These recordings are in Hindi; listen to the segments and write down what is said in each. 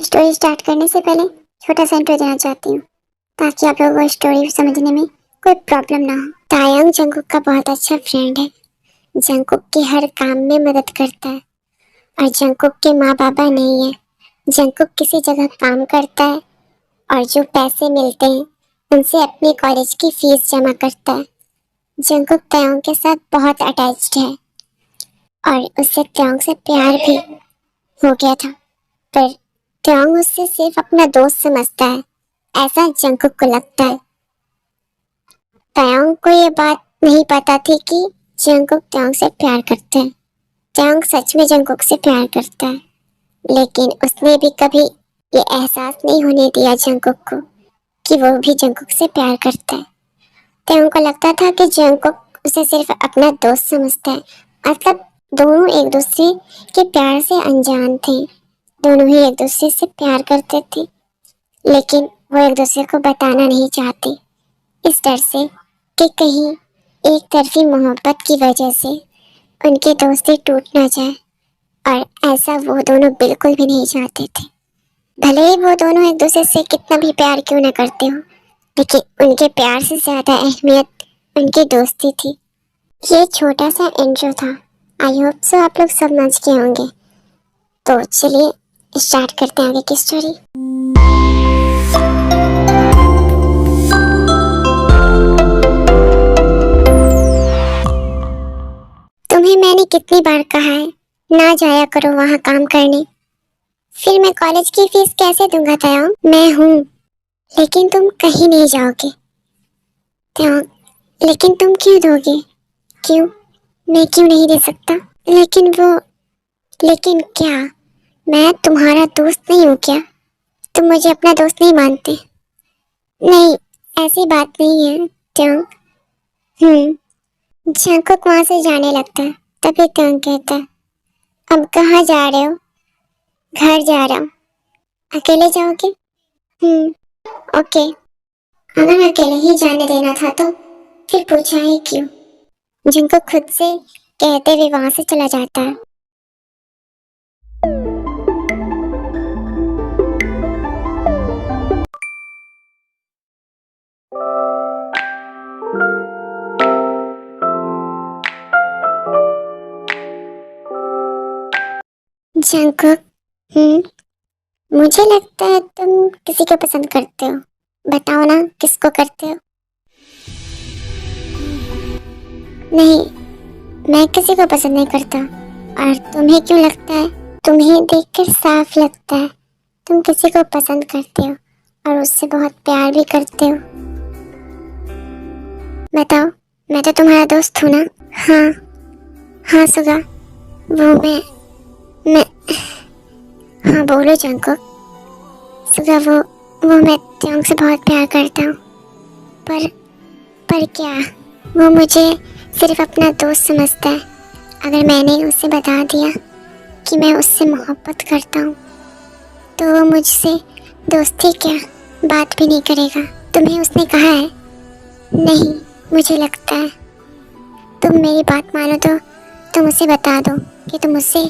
स्टोरी स्टार्ट करने से पहले छोटा सा इंट्रो देना चाहती हूँ ताकि आप लोगों को स्टोरी समझने में कोई प्रॉब्लम ना हो। तायंग जंगकुक का बहुत अच्छा फ्रेंड है। जंगकुक के हर काम में मदद करता है और जंगकुक के माँ बाबा नहीं है। जंगकुक किसी जगह काम करता है और जो पैसे मिलते हैं उनसे अपनी कॉलेज की फीस जमा करता है। जंगकुक तायंग के साथ बहुत अटैच्ड है और उससे तायंग से प्यार भी हो गया था, पर तायंग उससे सिर्फ अपना दोस्त समझता है, ऐसा जंगकुक को लगता है। तायंग को ये बात नहीं पता थी कि जंगकुक तायंग से प्यार करता है। तायंग सच में जंगकुक से प्यार करता है, लेकिन उसने भी कभी ये एहसास नहीं होने दिया जंगकुक को कि वो भी जंगकुक से प्यार करता है। तायंग को लगता था कि जंगकुक उसे सिर्फ अपना दोस्त समझता है, मतलब दोनों एक दूसरे के प्यार से अनजान थे। दोनों ही एक दूसरे से प्यार करते थे, लेकिन वो एक दूसरे को बताना नहीं चाहते, इस डर से कि कहीं एक तरफी मोहब्बत की वजह से उनकी दोस्ती टूट ना जाए, और ऐसा वो दोनों बिल्कुल भी नहीं चाहते थे। भले ही वो दोनों एक दूसरे से कितना भी प्यार क्यों ना करते हो, लेकिन उनके प्यार से ज्यादा अहमियत उनकी दोस्ती थी। ये छोटा सा इंट्रो था। आई होप सो आप लोग समझ गए होंगे। तो चलिए स्टार्ट करते हैं आगे की स्टोरी। तुम्हें मैंने कितनी बार कहा है ना जाया करो वहाँ काम करने। फिर मैं कॉलेज की फीस कैसे दूंगा तायंग? मैं हूँ, लेकिन तुम कहीं नहीं जाओगे। तायंग, लेकिन तुम क्यों दोगे? क्यों? मैं क्यों नहीं दे सकता? लेकिन क्या मैं तुम्हारा दोस्त नहीं हूँ क्या? तुम मुझे अपना दोस्त नहीं मानते? नहीं, ऐसी बात नहीं है तायंग। जंगकुक वहां से जाने लगता है, तभी तायंग कहता है, अब कहाँ जा रहे हो? घर जा रहा हूँ। अकेले जाओगे? ओके। अगर अकेले ही जाने देना था तो फिर पूछा ही क्यों? जिनको खुद से कहते हुए वहां से चला जाता है। जंगकुक, मुझे लगता है तुम किसी को पसंद करते हो। बताओ ना, किसको करते हो? नहीं, मैं किसी को पसंद नहीं करता। और तुम्हें क्यों लगता है? तुम्हें देखकर साफ लगता है तुम किसी को पसंद करते हो और उससे बहुत प्यार भी करते हो। बताओ, मैं तो तुम्हारा दोस्त हूँ ना? हाँ सुगा, वो मैं हाँ बोलो जंगकुक। सुगा, वो मैं तायंग से बहुत प्यार करता हूँ, पर क्या वो मुझे सिर्फ अपना दोस्त समझता है? अगर मैंने उसे बता दिया कि मैं उससे मोहब्बत करता हूँ तो वो मुझसे दोस्ती क्या बात भी नहीं करेगा। तुम्हें उसने कहा है? नहीं, मुझे लगता है तुम मेरी बात मानो तो तुम उसे बता दो कि तुम उससे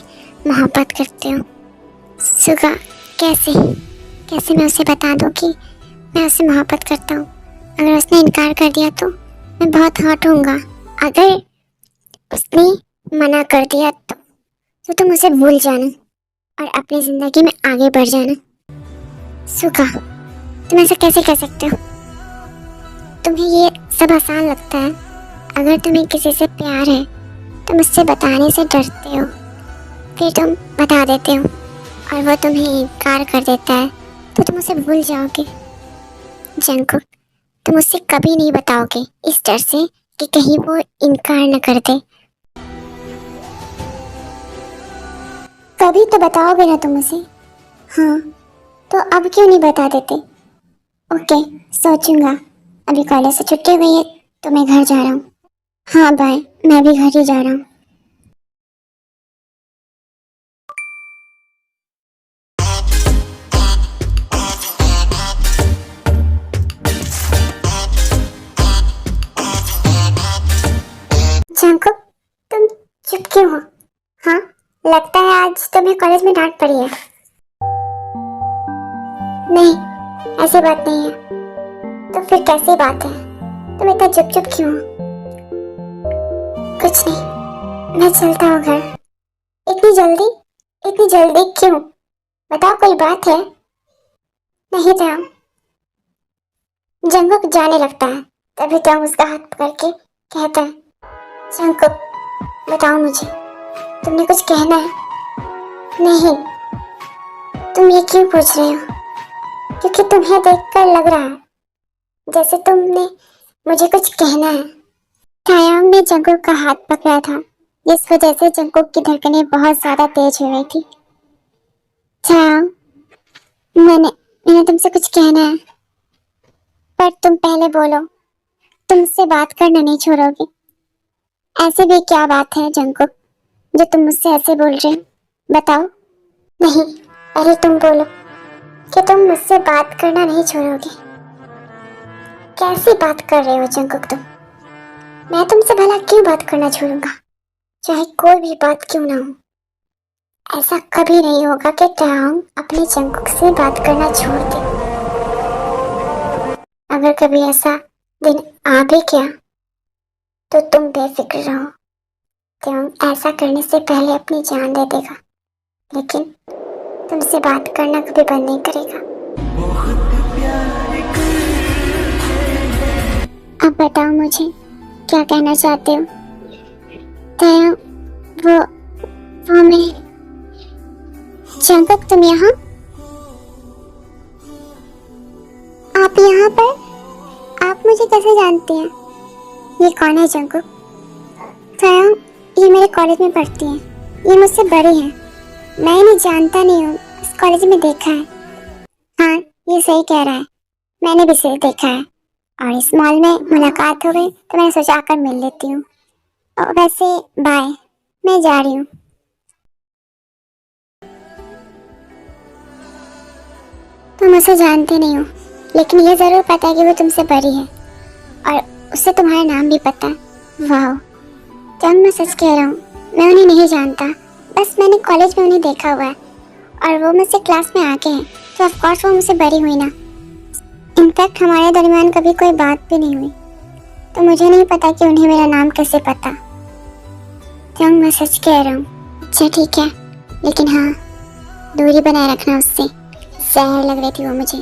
मोहब्बत करते हो। सुगा, कैसे मैं उसे बता दूँ कि मैं उससे मोहब्बत करता हूँ? अगर उसने इनकार कर दिया तो मैं बहुत हर्ट होऊंगा। अगर उसने मना कर दिया तो तुम उसे भूल जाना और अपनी जिंदगी में आगे बढ़ जाना। सुगा, तुम ऐसा कैसे कर सकते हो? तुम्हें ये सब आसान लगता है। अगर तुम्हें किसी से प्यार है तुम उससे बताने से डरते हो, फिर तुम बता देते हो और वो तुम्हें इनकार कर देता है तो तुम उसे भूल जाओगे। जंगकुक, तुम उससे कभी नहीं बताओगे इस डर से कि कहीं वो इनकार न कर दे। कभी तो बताओगे ना तुम उसे? हाँ, तो अब क्यों नहीं बता देते? ओके, सोचूंगा। अभी कॉलेज से छुट्टी हुई है तो मैं घर जा रहा हूँ। हाँ बाय, मैं भी घर ही जा रहा हूँ। जंगकुक, तुम चुप क्यों हो? हाँ, लगता है आज तुम्हें कॉलेज में डांट पड़ी है। नहीं, ऐसी बात नहीं है। तो फिर कैसी बात है? तुम इतना चुप चुप क्यों हो? कुछ नहीं, मैं चलता हूँ घर। इतनी जल्दी? इतनी जल्दी क्यों? बताओ, कोई बात है? नहीं था। जंगकुक जाने लगता है, तभी टॉम उसका हाथ पकड़ के कहता है, जंगकुक, बताओ मुझे, तुमने कुछ कहना है? नहीं। तुम ये क्यों पूछ रहे हो? क्योंकि तुम्हें देखकर लग रहा है जैसे तुमने मुझे कुछ कहना है। तायांग ने जंगकुक का हाथ पकड़ा था, जिस वजह से जंगकुक की धड़कनें बहुत ज्यादा तेज हो गई थी। तायांग, मैंने तुमसे कुछ कहना है, पर तुम पहले बोलो। तुमसे बात करना नहीं छोड़ोगे? ऐसे भी क्या बात है जंगकुक, जो तुम मुझसे ऐसे बोल रहे हो? बताओ। नहीं, पहले तुम बोलो कि तुम मुझसे बात करना नहीं छोड़ोगे। कैसी बात कर रहे हो जंगकुक तुम? मैं तुमसे भला क्यों बात करना छोड़ूंगा, चाहे कोई भी बात क्यों ना हो। ऐसा कभी नहीं होगा कि तायांग अपने जंगकुक से बात करना छोड़ दे। अगर कभी ऐसा दिन आ भी गया तो तुम बेफिक्र रहो, तायांग ऐसा करने से पहले अपनी जान दे देगा, लेकिन तुमसे बात करना कभी बंद नहीं करेगा। अब बताओ मुझे क्या कहना चाहते हो? तायांग, वो मैं। जंगकुक, तुम यहाँ? आप यहाँ पर? आप मुझे कैसे जानते हैं? ये कौन है जंगकुक? तायांग, ये मेरे कॉलेज में पढ़ती है, ये मुझसे बड़ी है। मैं इन्हें जानता नहीं हूँ, इस कॉलेज में देखा है। हाँ, ये सही कह रहा है, मैंने भी इसे देखा है, और इस मॉल में मुलाकात हो गई तो मैंने सोचा आकर मिल लेती हूँ। और वैसे बाय, मैं जा रही हूँ। तुम उसे जानते नहीं हो, लेकिन ये जरूर पता है कि वो तुमसे बड़ी है, और उसे तुम्हारा नाम भी पता है। वाह, जब मैं सच कह रहा हूँ, मैं उन्हें नहीं जानता, बस मैंने कॉलेज में उन्हें देखा हुआ है, और वो मुझसे क्लास में आके हैं, तो ऑफ कोर्स वो मुझसे बड़ी हुई ना। इनफैक्ट हमारे दरमियान कभी कोई बात भी नहीं हुई, तो मुझे नहीं पता कि उन्हें मेरा नाम कैसे पता। जब मैं सच कह रहा हूँ। अच्छा ठीक है, लेकिन हाँ, दूरी बनाए रखना उससे, जहर लग रही थी वो मुझे।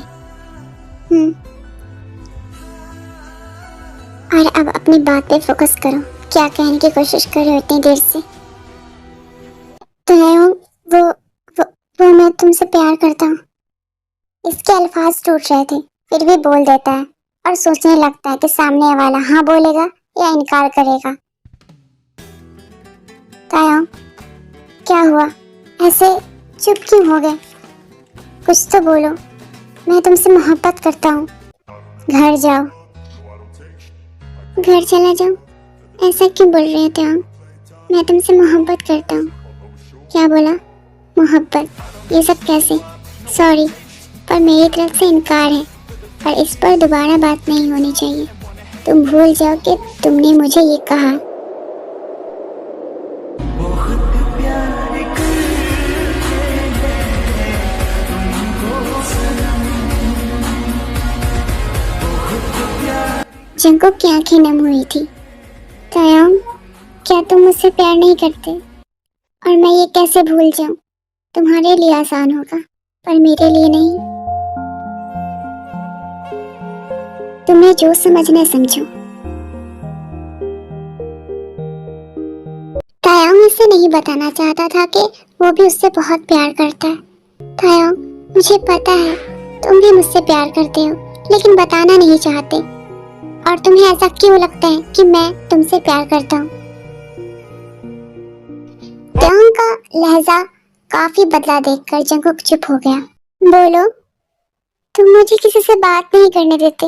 और अब अपनी बात पे फोकस करो, क्या कहने की कोशिश कर रहे हो इतनी देर से? तो वो मैं तुमसे प्यार करता हूँ। इसके अल्फाज टूट रहे थे, फिर भी बोल देता है, और सोचने लगता है कि सामने वाला हाँ बोलेगा या इनकार करेगा। तायांग, क्या हुआ? ऐसे चुप क्यों हो गए? कुछ तो बोलो, मैं तुमसे मोहब्बत करता हूँ। घर जाओ। घर चला जाऊं? ऐसा क्यों बोल रहे थे आप? मैं तुमसे मोहब्बत करता हूँ। क्या बोला? मोहब्बत? ये सब कैसे? सॉरी, पर मेरी तरफ से इनकार है, और इस पर दोबारा बात नहीं होनी चाहिए। तुम भूल जाओ कि तुमने मुझे ये कहा। जंगकुक की आंखें नम हुई थी। तायांग, क्या तुम मुझसे प्यार नहीं करते? और मैं ये कैसे भूल जाऊं? तुम्हारे लिए आसान होगा, पर मेरे लिए नहीं। तुम्हें जो समझना है समझो। तायांग इसे नहीं बताना चाहता था कि वो भी उससे बहुत प्यार करता है। तायांग, मुझे पता है तुम भी मुझसे प्यार करते हो, लेकिन बताना नहीं चाहते। और तुम्हें ऐसा क्यों लगता है कि मैं तुमसे प्यार करता हूँ? तायांग का लहजा काफी बदला देखकर जंगकुक चुप हो गया। बोलो, तुम मुझे किसी से बात नहीं करने देते,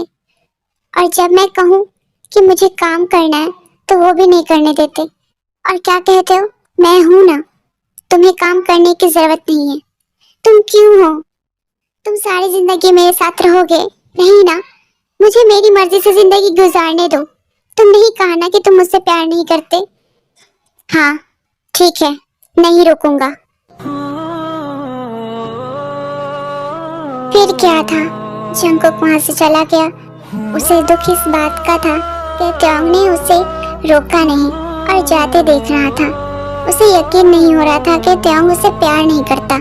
और जब मैं कहूँ कि मुझे काम करना है तो वो भी नहीं करने देते। और क्या कहते हो? मैं हूं ना, तुम्हें काम करने की जरूरत नहीं है। तुम क्यों हो? तुम सारी जिंदगी मेरे साथ रहोगे? नहीं ना, मुझे मेरी मर्जी से जिंदगी गुजारने दो। तुमने ही कहा ना कि तुम मुझसे प्यार नहीं करते। हाँ ठीक है, नहीं रोकूंगा। फिर क्या था, जंगकुक वहां से चला गया। उसे दुख इस बात का था कि त्योंग ने उसे रोका नहीं और जाते देख रहा था। उसे यकीन नहीं हो रहा था कि त्योंग उसे प्यार नहीं करता।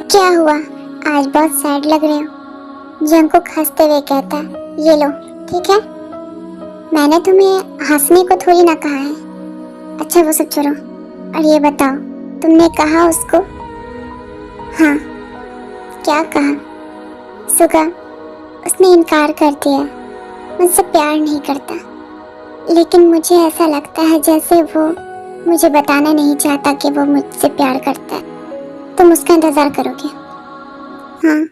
क्या हुआ, आज बहुत सैड लग रहे हो? जंगकुक हंसते हुए कहता, ये लो, ठीक है, मैंने तुम्हें हंसने को थोड़ी ना कहा है। अच्छा वो सब छोड़ो, और ये बताओ, तुमने कहा उसको? हाँ, क्या कहा? सुगा, उसने इनकार कर दिया, मुझसे प्यार नहीं करता। लेकिन मुझे ऐसा लगता है जैसे वो मुझे बताना नहीं चाहता कि वो मुझसे प्यार करता है। तुम उसका इंतजार करोगे? हाँ,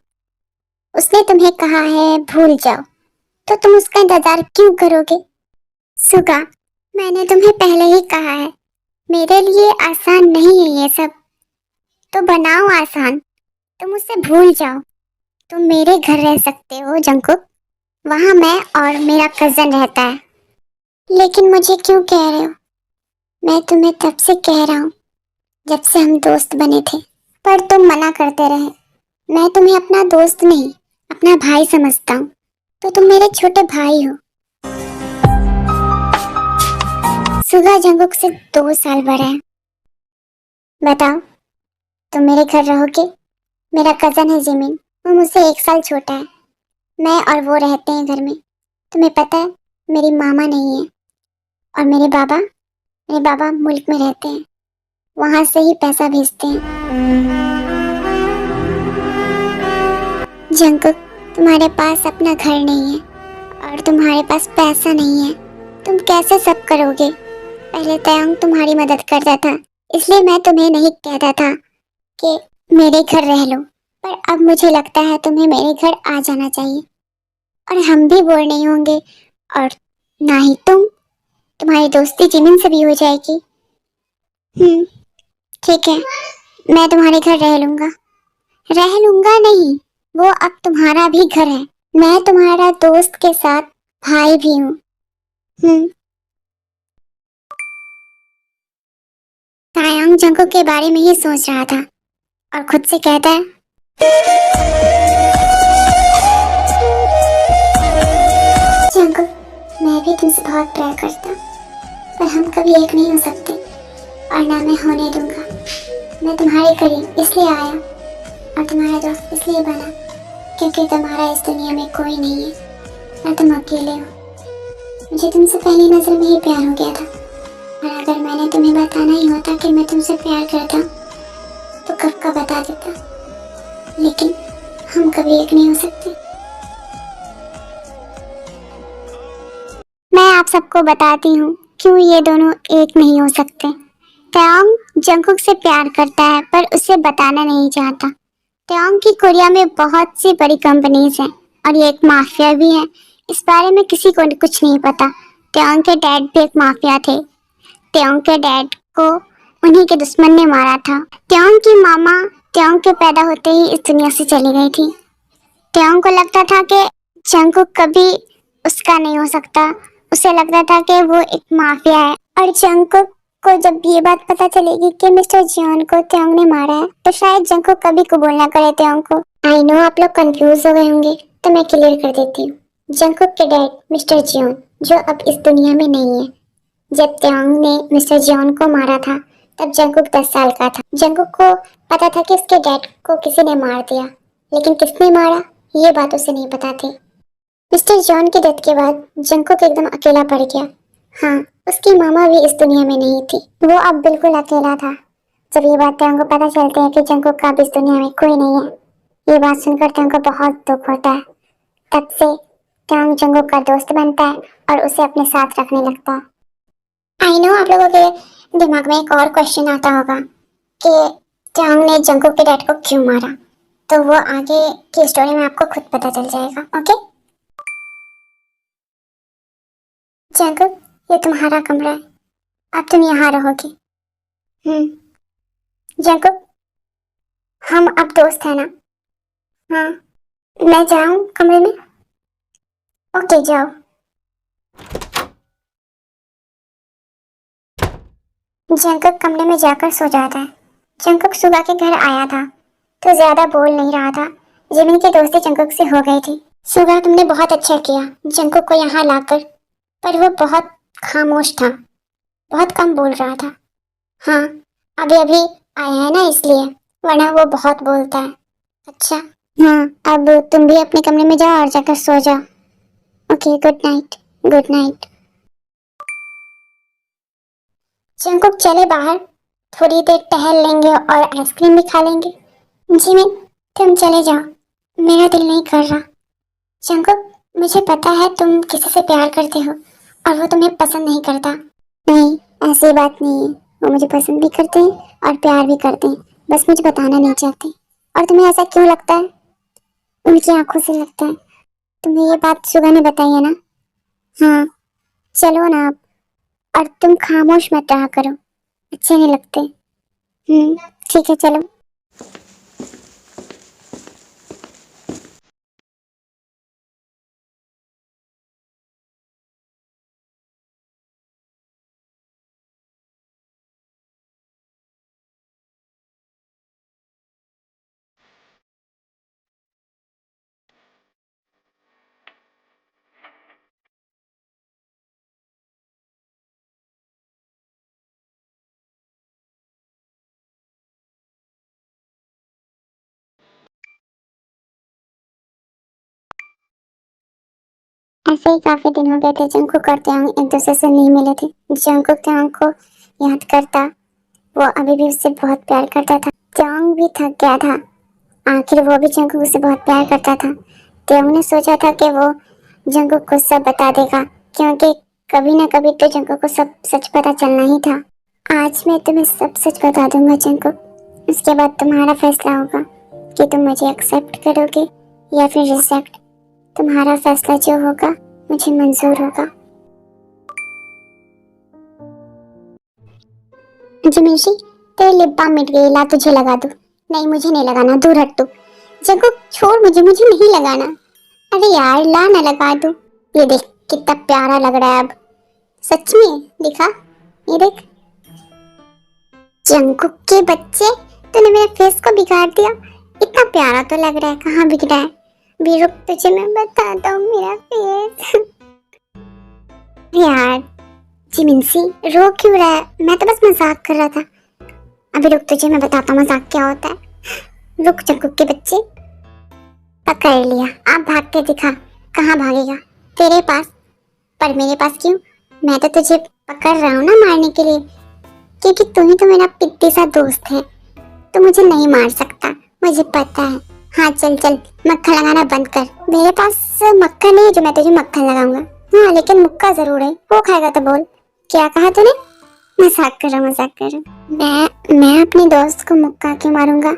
उसने तुम्हें कहा है भूल जाओ, तो तुम उसका इंतजार क्यों करोगे? सुगा, मैंने तुम्हें पहले ही कहा है, मेरे लिए आसान नहीं है ये सब। तो बनाओ आसान, तुम उससे भूल जाओ। तुम मेरे घर रह सकते हो जंगकुक, वहां मैं और मेरा कजन रहता है। लेकिन मुझे क्यों कह रहे हो? मैं तुम्हें तब से कह रहा हूँ जब से हम दोस्त बने थे, पर तुम मना करते रहे। मैं तुम्हें अपना दोस्त नहीं, अपना भाई समझता हूँ। तो तुम मेरे छोटे भाई हो। सुगा जंगकुक से 2 साल बड़ा है। बताओ, तुम मेरे घर रहोगे? मेरा कजन है जिमिन, वो मुझसे 1 साल छोटा है। मैं और वो रहते हैं घर में। तुम्हें पता है, मेरी मामा नहीं है, और मेरे बाबा मुल्क में रहते हैं, वहां से ही पैसा भेजते हैं। जंगकुक, तुम्हारे पास अपना घर नहीं है और तुम्हारे पास पैसा नहीं है। तुम कैसे सब करोगे? पहले तयंग तुम्हारी मदद करता था, इसलिए मैं तुम्हें नहीं कहता था कि मेरे घर रह लो। पर अब मुझे लगता है तुम्हें मेरे घर आ जाना चाहिए, और हम भी बोर नहीं होंगे, और ना ही तुम्हारी दोस्ती जिमिन से भी हो जाएगी। ठीक है, मैं तुम्हारे घर रह लूंगा। रह लूंगा नहीं, वो अब तुम्हारा भी घर है। मैं तुम्हारा दोस्त के साथ भाई भी हूँ। तायांग जंगकुक के बारे में ही सोच रहा था और खुद से कहता है, जंगकुक, मैं भी तुमसे बहुत प्यार करता हूँ, पर हम कभी एक नहीं हो सकते, और ना मैं होने दूंगा। मैं तुम्हारे करीब इसलिए आया और तुम्हारा दोस्त इसलिए बना क्योंकि तुम्हारा इस दुनिया में कोई नहीं है और तुम अकेले हो। मुझे तुमसे पहली नजर में ही प्यार हो गया था, और अगर मैंने तुम्हें बताना ही होता कि मैं तुमसे प्यार करता हूँ तो कब का बता देता। लेकिन हम कभी एक नहीं हो सकते। मैं आप सबको बताती हूँ क्यों ये दोनों एक नहीं हो सकते। तायांग जंगकुक से प्यार करता है पर उसे बताना नहीं चाहता। तायांग की कोरिया में बहुत सी बड़ी कंपनीज हैं और ये एक माफिया भी है। इस बारे में किसी को कुछ नहीं पता। तायांग के डैड भी एक माफिया थे। तायांग के डैड को उन्हीं के दुश्मन ने मारा था। तायांग की मामा तायांग के पैदा होते ही इस दुनिया से चली गई थी। तायांग को लगता था कि जंगकुक कभी उसका नहीं हो सकता। उसे लगता था कि वो एक माफिया है, और जंगकुक को जब ये बात पता चलेगी कि मिस्टर जियोन को तायांग ने मारा है तो शायद जंगकुक कभी कबूल ना करे तायांग को। आई नो आप लोग कंफ्यूज हो गए होंगे, तो मैं क्लियर कर देती हूँ। जंगकुक के डैड मिस्टर जियोन, जो अब इस दुनिया में नहीं है। जब तायांग ने मिस्टर जियोन को मारा था तब जंगकुक 10 साल का था। जंगकुक को पता था कि उसके डैड को किसी ने मार दिया, लेकिन किसने मारा ये बात उसे नहीं पता थी। मिस्टर जॉन की डेथ के बाद जंगकुक एकदम अकेला पड़ गया। हाँ, उसकी मामा भी इस दुनिया में नहीं थी। वो अब बिल्कुल अकेला था। जब ये बात तायांग को पता चलती है कि जंगकुक का अब इस दुनिया में कोई नहीं है, ये बात सुनकर तायांग को बहुत दुख होता है। तब से तायांग जंगकुक का दोस्त बनता है और उसे अपने साथ रखने लगता है। आई नो आप लोगों के दिमाग में एक और क्वेश्चन आता होगा कि तायांग ने जंगकुक के डैड को क्यों मारा। तो वो आगे की स्टोरी में आपको खुद पता चल जाएगा। ओके जंगकुक, ये तुम्हारा कमरा है, अब तुम यहाँ रहोगे। जंगकुक, हम अब दोस्त हैं ना? हाँ, मैं जाऊँ कमरे में? ओके जाओ। जंकुक कमरे में जाकर सो जाता है। जंकुक सुगा के घर आया था तो ज्यादा बोल नहीं रहा था। जिमिन की दोस्ती जंकुक से हो गई थी। सुगा, तुमने बहुत अच्छा किया जंकुक को यहाँ लाकर, पर वो बहुत खामोश था, बहुत कम बोल रहा था। हाँ, अभी अभी आया है ना इसलिए, वरना वो बहुत बोलता है। अच्छा, हाँ, अब तुम भी अपने कमरे में जाओ और जाकर सो जाओ। Okay, good night. Good night. Jungkook चले बाहर, थोड़ी देर टहल लेंगे और आइसक्रीम भी खा लेंगे। जिमिन, तुम चले जाओ, मेरा दिल नहीं कर रहा। जंकुक, मुझे पता है तुम किसी से प्यार करते हो और वो तुम्हें पसंद नहीं करता। नहीं, ऐसी बात नहीं है। वो मुझे पसंद भी करते हैं और प्यार भी करते हैं, बस मुझे बताना नहीं चाहते। और तुम्हें ऐसा क्यों लगता है? उनकी आंखों से लगता है। तुम्हें ये बात सुगा ने बताई है ना? हाँ, चलो ना आप, और तुम खामोश मत रहा करो, अच्छे नहीं लगते। ठीक है, चलो। ऐसे ही काफी दिन हो गए थे। जंकुक और त्यांग एक दूसरे से नहीं मिले थे। जंकुक त्यांग को याद करता, वो अभी भी उससे बहुत प्यार करता था। त्यांग भी थक गया था, आखिर वो भी जंकुक से बहुत प्यार करता था। त्यांग ने सोचा था कि वो जंकुक को सब बता देगा, क्योंकि कभी ना कभी तो जंकुक को सब सच पता चलना ही था। आज मैं तुम्हें सब सच बता दूंगा जंकुक, उसके बाद तुम्हारा फैसला होगा कि तुम मुझे एक्सेप्ट करोगे या फिर रिजेक्ट। तुम्हारा फैसला जो होगा मुझे मंजूर होगा। जिमिनशी, तेरी लिप बाम मिट गई, ला तुझे लगा दूं। नहीं, मुझे नहीं लगाना, दूर हट तू। जंकुक, छोड़ मुझे, मुझे नहीं लगाना। अरे यार, ला ना लगा दूं। ये देख कितना प्यारा लग रहा है अब। सच में दिखा, ये देख। जंकुक के बच्चे, तूने मेरे फेस को बिगाड़ दिया। इतना प्यारा तो लग रहा है, कहाँ बिगड़ा है? भी रुक, तुझे मैं बताता हूँ मेरा फेस। यार जिमिनसी, रो क्यों रहा है? मैं तो बस मजाक कर रहा था। अभी रुक, तुझे मैं बताता हूँ मजाक क्या होता है। रुक जंकुक के बच्चे। पकड़ लिया, आप भागते दिखा। कहाँ भागेगा? तेरे पास। पर मेरे पास क्यों? मैं तो तुझे पकड़ रहा हूँ ना मारने के लिए, क्योंकि तू ही तो मेरा पिट्टी सा दोस्त है। तो मुझे नहीं मार सकता, मुझे पता है। हाँ चल चल, मक्खन लगाना बंद कर। मेरे पास मक्खन नहीं है जो मैं तुझे मक्खन लगाऊंगा। हाँ, लेकिन मुक्का जरूर है। वो खाएगा तो बोल। क्या कहा तूने? मजाक कर रहा, मजाक कर रहा। मैं अपने दोस्त को मुक्का क्यों मारूंगा?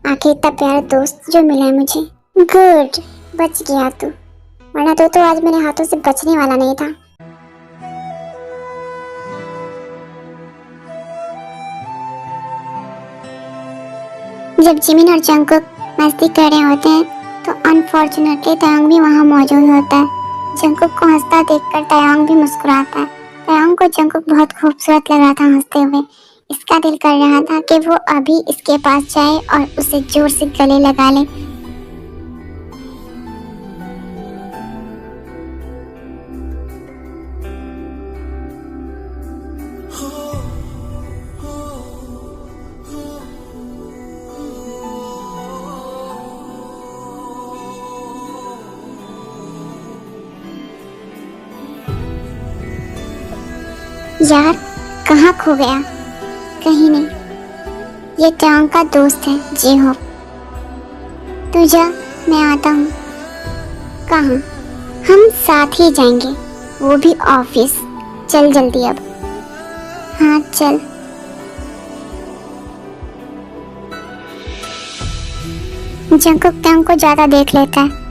आखिर इतना प्यारा दोस्त जो मिला है मुझे। गुड, बच गया तू, वरना तो आज मेरे हाथों से बचने वाला नहीं था। जब जिमिन और जंकुक मस्ती कर रहे होते हैं तो अनफॉर्चुनेटली तयांग भी वहाँ मौजूद होता है। जंकुक को हंसता देखकर तयांग भी मुस्कुराता है। तयांग को जंकुक बहुत खूबसूरत लग रहा था हंसते हुए। इसका दिल कर रहा था कि वो अभी इसके पास जाए और उसे जोर से गले लगा ले। यार, कहाँ खो गया? कहीं नहीं। ये टांग का दोस्त है जी हो। तू जा, मैं आता हूँ। कहाँ? हम साथ ही जाएंगे, वो भी ऑफिस। चल जल्दी अब। हाँ चल। जंकुक टांग को ज्यादा देख लेता है।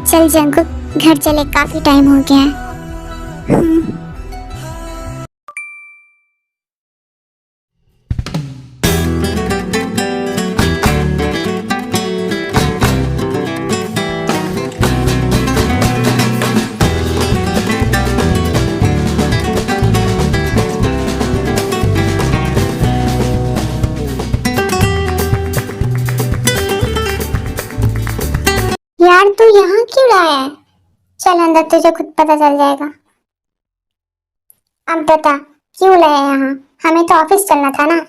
चल जंकुक, घर चले, काफी टाइम हो गया है। क्यों लाया है? चल अंदर, तुझे खुद पता चल जाएगा। अब बता क्यों लाया यहाँ? हमें तो ऑफिस चलना था ना।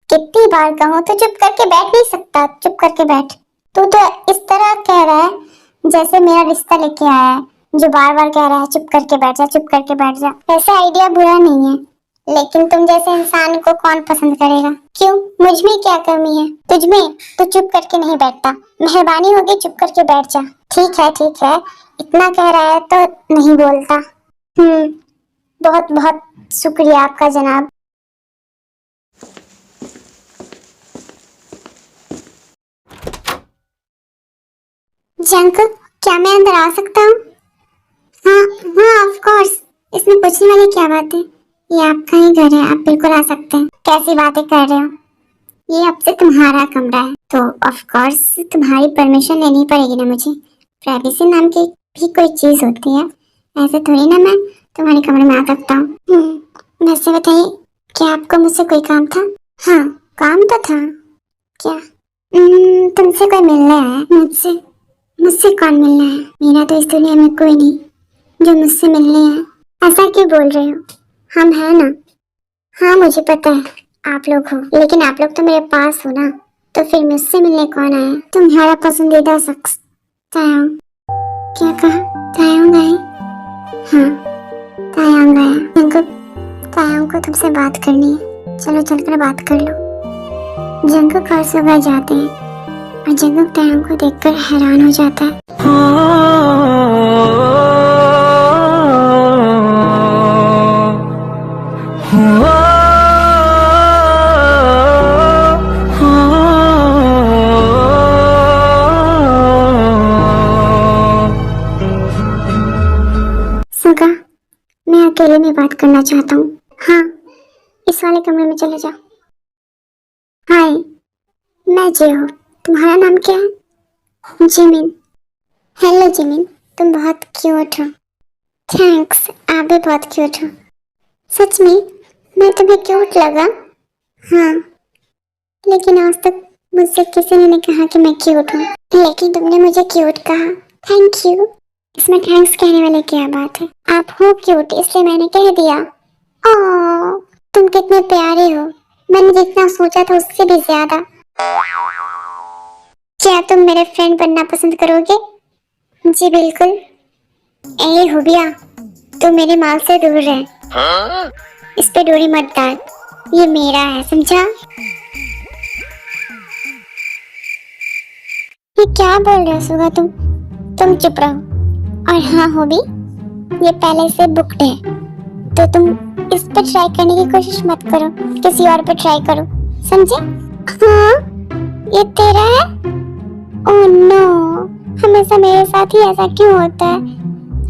कितनी बार कहूँ तो चुप करके बैठ नहीं सकता? चुप करके बैठ। तू तो इस तरह कह रहा है जैसे मेरा रिश्ता लेके आया है, जो बार बार कह रहा है चुप करके बैठ जा, चुप करके बैठ जा। ऐसा आइडिया बुरा नहीं है, लेकिन तुम जैसे इंसान को कौन पसंद करेगा? क्यों, मुझ में क्या कमी है? तुझ में? तो चुप करके नहीं बैठता। मेहरबानी होगी चुप करके बैठ जा। ठीक है ठीक है, इतना कह रहा है तो नहीं बोलता। बहुत बहुत शुक्रिया आपका जनाब। जंक, क्या मैं अंदर आ सकता हूँ? हाँ हाँ ऑफ कोर्स, इसमें पूछने वाली क्या बात है? ये आपका ही घर है, आप बिल्कुल आ सकते हैं। कैसी बातें कर रहे हो? ये अब से तुम्हारा कमरा है, तो ऑफ कोर्स तुम्हारी परमिशन लेनी पड़ेगी ना मुझे। प्राइवेसी नाम की भी कोई चीज होती है, ऐसे थोड़ी ना मैं तुम्हारे कमरे में आ सकता हूँ। वैसे बताइए, क्या आपको मुझसे कोई काम था? हाँ काम तो था। क्या? तुमसे कोई मिलने आया है? मुझसे? मुझसे कौन मिलना है? मेरा तो इस दुनिया में कोई नहीं जो मुझसे मिलने आए। ऐसा क्यों बोल रहे हो? हम हैं ना। हाँ मुझे पता है आप लोग हो, लेकिन आप लोग तो मेरे पास हो ना, तो फिर मुझसे मिलने कौन आया? तुम्हारा पसंदीदा शख्स तायांग। क्या कहा? तायांग आए? हाँ तायांग आया। उनको तायांग को तुमसे बात करनी है, चलो चलकर बात कर लो। जंगुक और सुगा जाते हैं और जंगुक तायांग को देखकर हैरान हो जाता है। सुगा, मैं अकेले में बात करना चाहता हूँ। हाँ, इस वाले कमरे में चले जाओ। हाय, मैं जेहो। तुम्हारा नाम क्या है? जिमिन। हेलो जिमिन, तुम बहुत क्यूट हो। थैंक्स, आप भी बहुत क्यूट हो। सच में मैं तुम्हें क्यूट लगा? हाँ, लेकिन आज तक मुझसे किसी ने नहीं कहा कि मैं क्यूट हूँ, लेकिन तुमने मुझे क्यूट कहा। Thank you. इसमें थैंक्स कहने वाली क्या बात है? आप हो क्यूट इसलिए मैंने कह दिया। ओह, तुम कितने प्यारे हो, मैंने जितना सोचा था उससे भी ज्यादा। क्या तुम मेरे फ्रेंड बनना पसंद करोगे? जी बिल्कुल। ए हुबिया, तू मेरे माल से दूर रह। इस पे डोरी मत डाल, ये मेरा है, समझा? ये क्या बोल रहे हो सुगा तुम चुप रहो। और हाँ होबी, ये पहले से बुक्ड है, तो तुम इस पे ट्राई करने की कोशिश मत करो, किसी और पे ट्राई करो, समझे? हाँ, ये तेरा है? ओह नो, हमेशा मेरे साथ ही ऐसा क्यों होता है?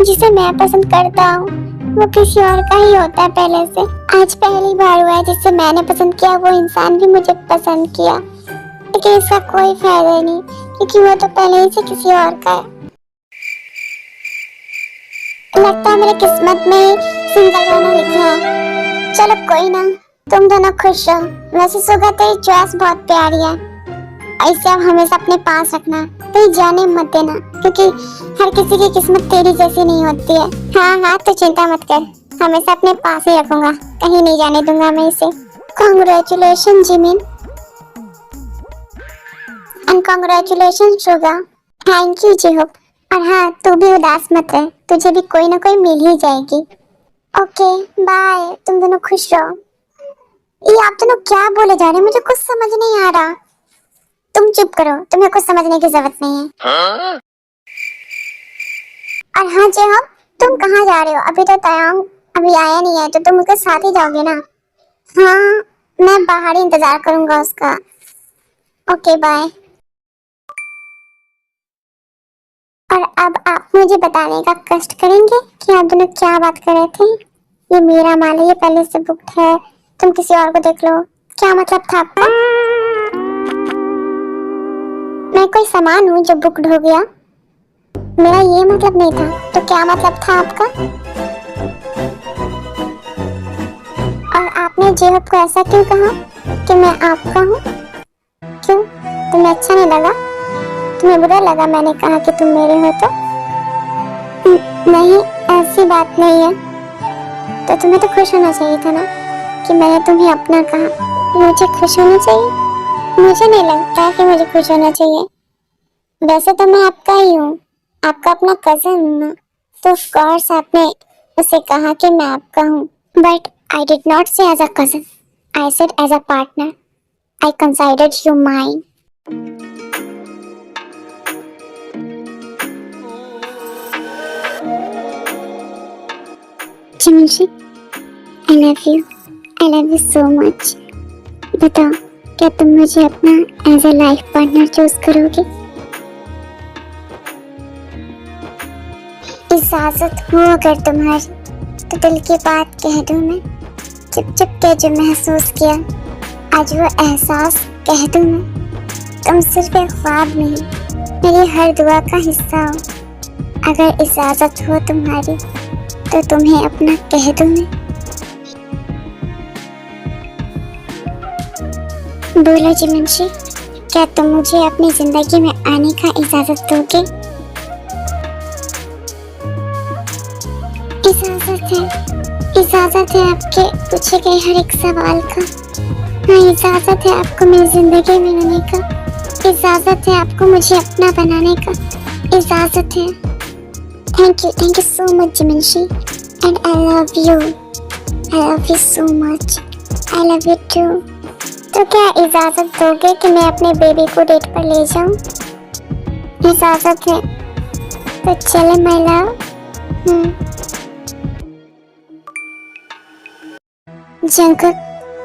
जिसे मैं पसंद करता हूँ वो किसी और का ही होता है पहले से। आज पहली बार हुआ है जिससे मैंने पसंद किया वो इंसान भी मुझे पसंद किया, लेकिन इसका कोई फायदा नहीं क्योंकि वो तो पहले ही से किसी और का है। लगता है मेरे किस्मत में ही सिंगल रहना लिखा है। चलो कोई ना, तुम दोनों खुश रहो। वैसे सुगा तेरी चॉइस बहुत प्यारी है, ऐसे अब हमेशा अपने पास रखना, कहीं जाने मत देना, क्योंकि हर किसी की किस्मत तेरी जैसी नहीं होती है। हाँ हाँ तो चिंता मत कर, हमेशा अपने पास ही रखूंगा, कहीं नहीं जाने दूंगा मैं इसे। Congratulation Jimin and congratulation Suga. Thank you Jhope. और हाँ, तू भी उदास मत रह, तुझे भी कोई ना कोई मिल ही जाएगी। ओके बाय, तुम दोनों खुश रहो। ये आप दोनों क्या बोले जा रहे हैं, मुझे कुछ समझ नहीं आ रहा। तुम चुप करो, तुम्हें कुछ समझने की जरूरत नहीं है। हाँ? और हाँ जेहोप, तुम कहाँ जा रहे हो? अभी तो तायांग अभी आया नहीं है, तो तुम उसके साथ ही जाओगे ना? हाँ, मैं बाहर ही इंतजार करूंगा उसका। Okay bye. और अब आप मुझे बताने का कष्ट करेंगे कि आप दोनों क्या बात कर रहे थे? ये मेरा माल है, ये पहले से बुक्ड है, तुम किसी और को देख लो। क्या मतलब था आपका? मैं कोई सामान हूँ जो बुक्ड हो गया? मेरा ये मतलब नहीं था, तो क्या मतलब था आपका? और आपने जेहब को ऐसा क्यों कहा कि मैं आपका हूँ? क्यों, तुम्हें अच्छा नहीं लगा? तुम्हें बुरा लगा मैंने कहा कि तुम मेरे हो तो? नहीं, ऐसी बात नहीं है। तो तुम्हें तो खुश होना चाहिए था ना कि मैंने तुम्हें अपना कहा। मुझे खुश होना चाहिए? मुझे नहीं लगता कि मुझे खुश होना चाहिए। वैसे तो मैं आपका ही हूँ, आपका अपना कजन हूँ ना, तो ऑफ कोर्स आपने उसे कहा कि मैं आपका हूँ। But I did not say as a cousin, I said as a partner. I considered you mine. Chimanshi, I love you so much. बताओ, क्या तुम मुझे अपना as a life partner choose करोगे? इजाजत हो अगर तुम्हारी तो दिल की बात कह दूं मैं। चुप चुप के जो महसूस किया आज वो एहसास कह दूं मैं। तुम सिर्फ एक ख्वाब नहीं, मेरी हर दुआ का हिस्सा हो। अगर इजाजत हो तुम्हारी तो तुम्हें अपना कह दूं मैं। बोलो जिमनशी, क्या तुम मुझे अपनी जिंदगी में आने का इजाजत दोगे? इजाजत है आपके पूछे गए हर एक सवाल का। हाँ, इजाजत है आपको मेरी जिंदगी में आने का। इजाजत है आपको मुझे अपना बनाने का। इजाजत है। Thank you so much Jimanshi, and I love you so much. I love you too. तो क्या इजाजत दोगे कि मैं अपने बेबी को डेट पर ले जाऊं? इजाजत है तो चले my love. Jungkook,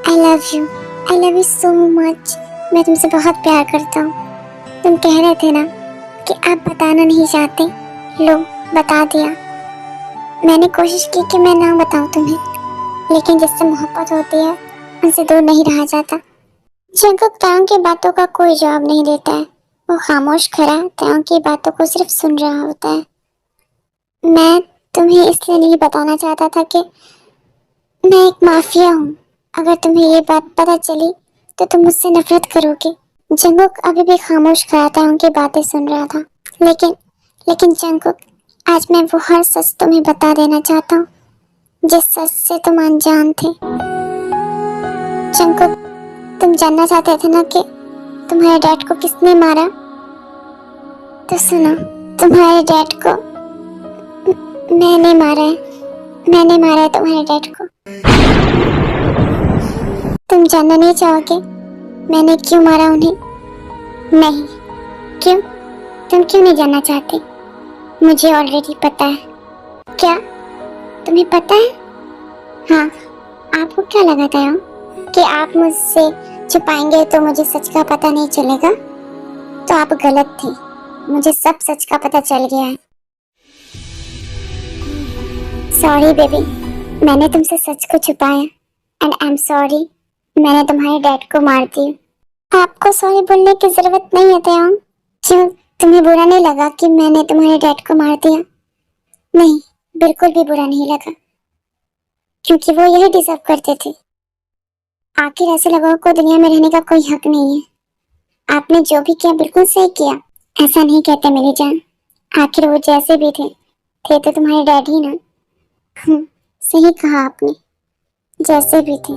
I love you so much. मैं तुमसे बहुत प्यार करता हूँ। तुम कह रहे थे ना कि आप बताना नहीं चाहते, लो बता दिया। मैंने कोशिश की कि मैं ना बताऊं तुम्हें, लेकिन जिससे मोहब्बत होती है उनसे दूर नहीं रहा जाता। जंकुक ताओ की बातों का कोई जवाब नहीं देता है। वो खामोश खड़ा ताओ की बातों को सिर्फ सुन रहा होता है। मैं तुम्हें इसलिए नहीं बताना चाहता था कि मैं एक माफिया हूँ। अगर तुम्हें ये बात पता चली तो तुम मुझसे नफरत करोगे। जंकुक अभी भी खामोश खड़ा था, उनकी बातें सुन रहा था। लेकिन जंकुक, आज मैं वो हर सच तुम्हें बता देना चाहता हूँ जिस सच से तुम अनजान थे। जंकुक, तुम जानना चाहते थे ना कि तुम्हारे डैड को किसने मारा? तो सुनो, तुम्हारे डैड को मैंने मारा है। मैंने मारा है तुम्हारे डैड को। तुम जानना नहीं चाहोगे मैंने क्यों मारा उन्हें? नहीं। क्यों? तुम क्यों नहीं जानना चाहते? मुझे ऑलरेडी पता है। क्या तुम्हें पता है? हाँ। आपको क्या लगा था कि आप मुझसे छुपाएंगे तो मुझे सच का पता नहीं चलेगा? तो आप गलत थे। मुझे सब सच का पता चल गया है। सॉरी बेबी, मैंने तुमसे सच को छुपाया, एंड आई एम सॉरी मैंने तुम्हारे डैड को मार दिया। आपको सॉरी बोलने की जरूरत नहीं है ताओ। क्यों, तुम्हें बुरा नहीं लगा कि मैंने तुम्हारे डैड को मार दिया? नहीं, बिल्कुल भी बुरा नहीं लगा, क्योंकि वो यही डिजर्व करते थे। आखिर ऐसे लोगों को दुनिया में रहने का कोई हक नहीं है। आपने जो भी किया बिल्कुल सही किया, ऐसा नहीं कहते मेरी जान। आखिर वो जैसे भी थे तो तुम्हारे डैड ही ना। सही कहा आपने, जैसे भी थे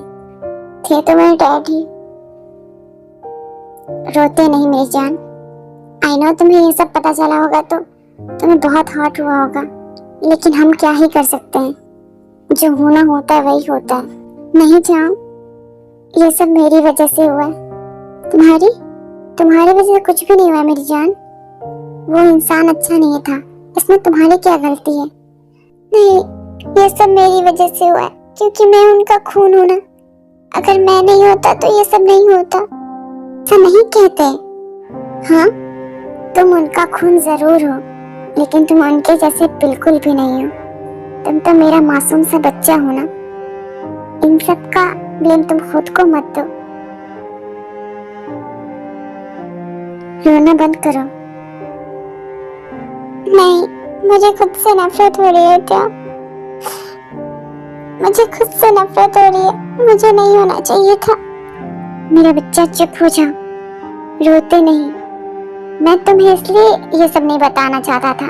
तो मेरे डैड ही। रोते नहीं मेरी जान। आई नो तुम्हें ये सब पता चला होगा तो तुम्हें बहुत हर्ट हुआ होगा, लेकिन हम क्या ही कर सकते हैं। जो होना होता है वही होता है। नहीं जाओ, ये सब मेरी वजह से हुआ है। तुम्हारी वजह से कुछ भी नहीं हुआ मेरी जान। वो इंसान अच्छा नहीं था, इसमें तुम्हारी क्या गलती है? नहीं, ये सब मेरी वजह से हुआ है, क्योंकि मैं उनका खून हूं ना। अगर मैं नहीं होता तो ये सब नहीं होता। ऐसा नहीं कहते। हाँ, तुम उनका खून जरूर हो, लेकिन तुम उनके जैसे बिल्कुल भी नहीं हो। तुम तो मेरा मासूम सा बच्चा हो ना। इन सब का ब्लेम तुम खुद को मत दो। रोना बंद करो। नहीं, मुझे खुद से नफरत हो रही है क्या? मुझे खुद से नफरत हो रही है। मुझे नहीं होना चाहिए था। मेरा बच्चा चुप हो जाओ, रोते नहीं। मैं तुम्हें इसलिए ये सब नहीं बताना चाहता था।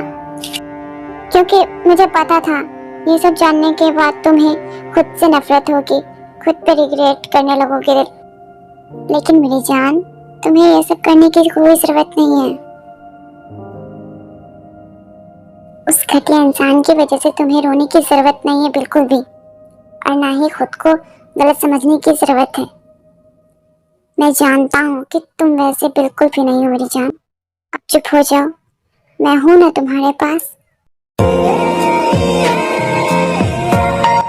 क्योंकि मुझे पता था ये सब जानने के बाद तुम्हें खुद से नफरत होगी, खुद पे रिग्रेट करने लगोगे। लेकिन मेरी जान, तुम्हें ये सब करने की कोई जरूरत नहीं है। उस घटिया इंसान की वजह से तुम्हें रोने की जरूरत नहीं है बिल्कुल भी, और ना ही खुद को गलत समझने की जरूरत है। मैं जानता हूँ कि तुम वैसे बिल्कुल भी नहीं हो मेरी जान। अब चुप हो जाओ, मैं हूं ना तुम्हारे पास।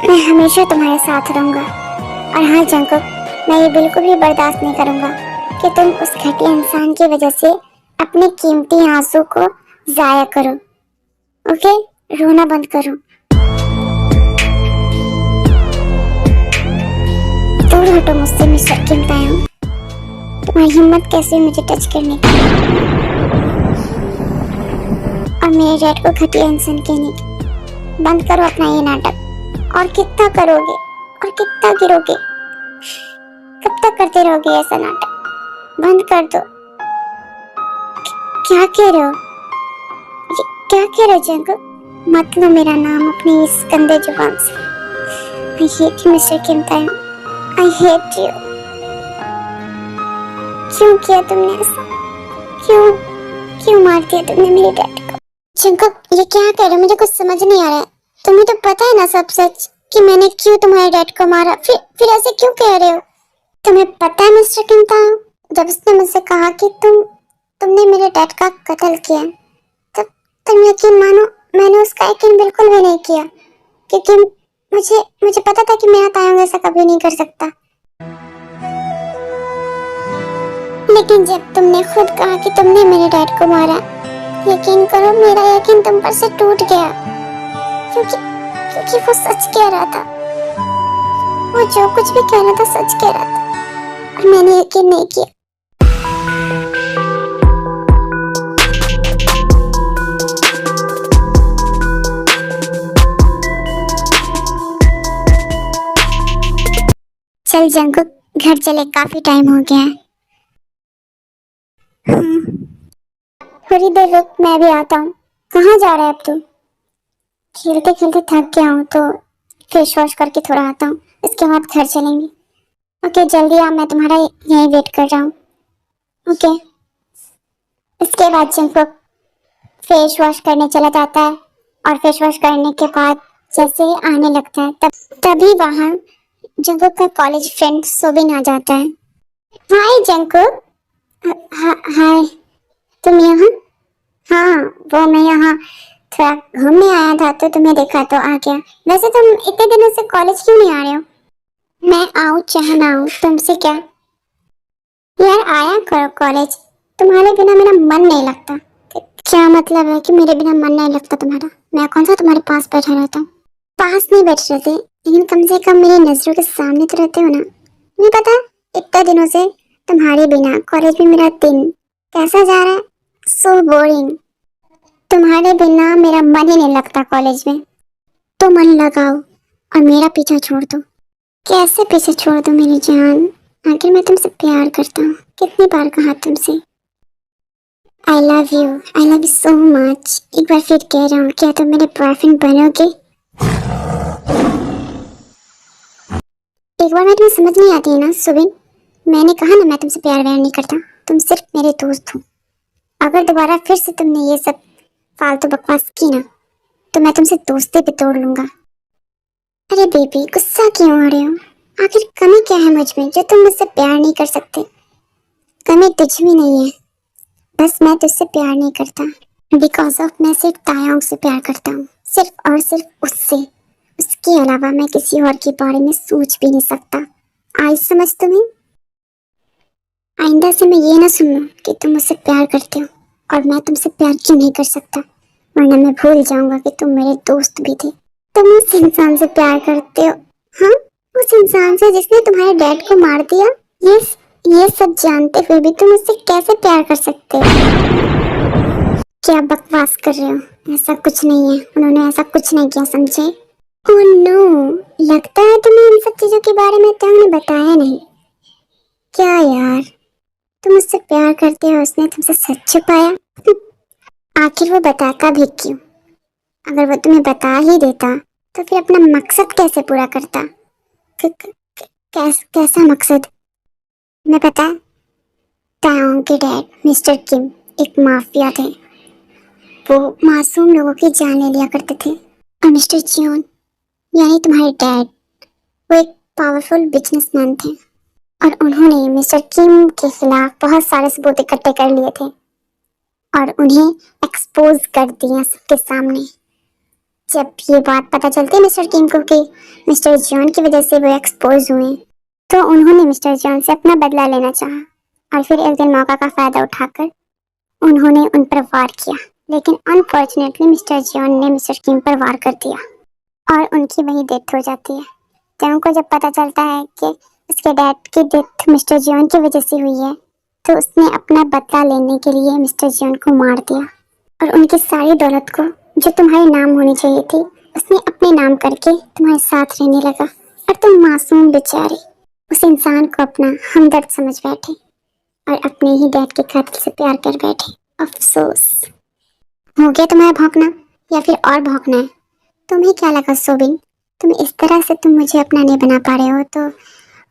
मैं हमेशा तुम्हारे साथ रहूंगा। और हाँ जंकुक, मैं ये बिल्कुल भी बर्दाश्त नहीं करूंगा कि तुम उस घटिया इंसान की वजह से अपने कीमती आंसू को जाया करो। ओके, रोना बंद करो। दूर हटो मुझसे मिस्टर किम तायोंग। तुम्हारी हिम्मत कैसे हुई मुझे टच करने की और मेरे डैड को घटिया इंसान कहने की। बंद करो अपना ये नाटक। और कितना करोगे और कितना गिरोगे? कब तक करते रहोगे ऐसा नाटक? बंद कर दो। क्या कह रहे हो? क्या कह रहे हो जंकुक? मत लो मेरा नाम अपनी इस गंदे जुबान से। I hate you, mister Kim Taeyong. I hate you। क्यों किया तुमने ऐसा? क्यों मार दिया तुमने मेरे डैड को? जंकुक, ये क्या कह रहे हो? मुझे कुछ समझ नहीं आ रहा है। तुम्हें तो पता है ना सब सच कि मैंने क्यों तुम्हारे डैड को मारा। फिर ऐसे क्यों कह रहे हो? तुम्हें पता है मिस्टर किम तायोंग, जब उसने मुझसे कहा कि तुमने मेरे डैड का कत्ल किया, तब तुम यकीन मानो मैंने उसका यकीन बिल्कुल भी नहीं किया, क्योंकि मुझे पता था कि मेरा तायोंग ऐसा कभी नहीं कर सकता। लेकिन जब तुमने खुद कहा कि तुमने मेरे डैड को मारा, यकीन करो मेरा यकीन तुम पर से टूट गया, क्योंकि वो सच कह रहा था। वो जो कुछ भी कह रहा था सच कह रहा था, और मैंने यकीन नहीं किया। चल जंकुक, घर चले, काफी टाइम हो गया है। थोड़ी देर रुक, मैं भी आता हूँ। कहाँ जा रहा है अब तू? खेलते खेलते थक गया हूँ तो फेस वॉश करके थोड़ा आता हूँ, इसके बाद घर चलेंगे। ओके जल्दी आ, मैं तुम्हारा यहीं वेट कर रहा हूँ। ओके। इसके बाद जंकुक फेस वॉश करने चला जाता है, और फेस वॉश करने के बाद जैसे ही आने लगता है तभी वहाँ जंकुक का कॉलेज फ्रेंड सोबिन आ जाता है। हाय जंकुक। हाय, तुम यहाँ? हाँ, वो मैं यहाँ थोड़ा घूमने आया था तो तुम्हें देखा तो आ गया। वैसे तुम इतने दिनों से कॉलेज क्यों नहीं आ रहे हो? मैं आऊँ चाहे ना आऊँ, तुमसे क्या यार, आया करो कॉलेज। तुम्हारे बिना मेरा मन नहीं लगता। क्या मतलब है कि मेरे बिना मन नहीं लगता तुम्हारा? मैं कौन सा तुम्हारे पास बैठा रहता हूँ? पास नहीं बैठ रहते, लेकिन कम से कम मेरी नजरों के सामने तो रहते हो ना। नहीं पता इतने दिनों से तुम्हारे बिना कॉलेज में मेरा दिन कैसा जा रहा है। So boring. तुम्हारे बिना मेरा मन ही नहीं लगता कॉलेज में। तो मन लगाओ और मेरा पीछा छोड़ दो। कैसे पीछे छोड़ दो मेरी जान? आखिर मैं तुमसे प्यार करता हूँ, कितनी बार कहा तुमसे। आई लव यू सो मच। एक बार फिर कह रहा हूँ, क्या तुम मेरे बॉयफ्रेंड बनोगे? एक बार मैं तुम्हें समझ नहीं आती है ना सुबिन। मैंने कहा ना मैं तुमसे प्यार व्यार नहीं करता, तुम सिर्फ मेरे दोस्त हो। अगर दोबारा फिर से तुमने ये सब फालतू बकवास की ना तो मैं तुमसे दोस्ती भी तोड़ लूंगा। अरे बेबी, गुस्सा क्यों हो रहे हो? आखिर कमी क्या है मुझ में जो तुम मुझसे प्यार नहीं कर सकते? कमी तुझ में नहीं है, बस मैं तुझसे प्यार नहीं करता बिकॉज ऑफ मैं सिर्फ तायोंग से प्यार करता हूँ, सिर्फ और सिर्फ उससे। उसके अलावा मैं किसी और के बारे में सोच भी नहीं सकता। आज समझ तुम्हें? आइंदा से मैं ये ना सुनूं कि तुम मुझसे प्यार करते हो और मैं तुमसे प्यार क्यों नहीं कर सकता, वरना मैं भूल जाऊंगा कि तुम मेरे दोस्त भी थे। तुम उस इंसान से प्यार करते हो? हाँ, उस इंसान से जिसने तुम्हारे डैड को मार दिया। ये सब जानते हुए भी तुम उससे कैसे प्यार कर सकते हो? क्या बकवास कर रहे हो? ऐसा कुछ नहीं है, उन्होंने ऐसा कुछ नहीं किया, समझे? ओह नो, लगता है तुम्हें इन सब चीजों के बारे में तुमने बताया नहीं। क्या यार, तुम उससे प्यार करते हो, उसने तुमसे सच छुपाया? आखिर वो बताता भी क्यों? अगर वो तुम्हें बता ही देता तो फिर अपना मकसद कैसे पूरा करता? क- क- कैसा मकसद? मैं पता है, तायोंग के डैड मिस्टर किम एक माफिया थे। वो मासूम लोगों की जान ले लिया करते थे। और मिस्टर चियोन यानी तुम्हारे डैड, वो एक पावरफुल बिजनेसमैन थे और उन्होंने मिस्टर किम के खिलाफ बहुत सारे सबूत इकट्ठे कर लिए थे और उन्हें एक्सपोज कर दिया सबके सामने। जब ये बात पता चलती मिस्टर किम को कि मिस्टर जॉन की वजह से वो एक्सपोज हुए, तो उन्होंने मिस्टर जॉन से अपना बदला लेना चाहा और फिर एक दिन मौका का फायदा उठाकर उन्होंने उन पर वार किया। लेकिन अनफॉर्चुनेटली मिस्टर जॉन ने मिस्टर किम पर वार कर दिया और उनकी वही डेथ हो जाती है। तो उनको जब पता चलता है कि उसके डैड की डेथ मिस्टर जॉन की वजह से हुई है, तो उसने अपना बदला लेने के लिए मिस्टर जॉन को मार दिया और उनकी सारी दौलत को जो तुम्हारे नाम होनी चाहिए थी उसने अपने नाम करके तुम्हारे साथ रहने लगा। और तुम मासूम बेचारे उस इंसान को अपना हमदर्द समझ बैठे और अपने ही डैड के कातिल से प्यार कर बैठे। अफसोस। हो गया तुम्हारा भौंकना या फिर और भौंकना है? तुम्हें क्या लगा सोबिन, तुम इस तरह से तुम मुझे अपना नहीं बना पा रहे हो तो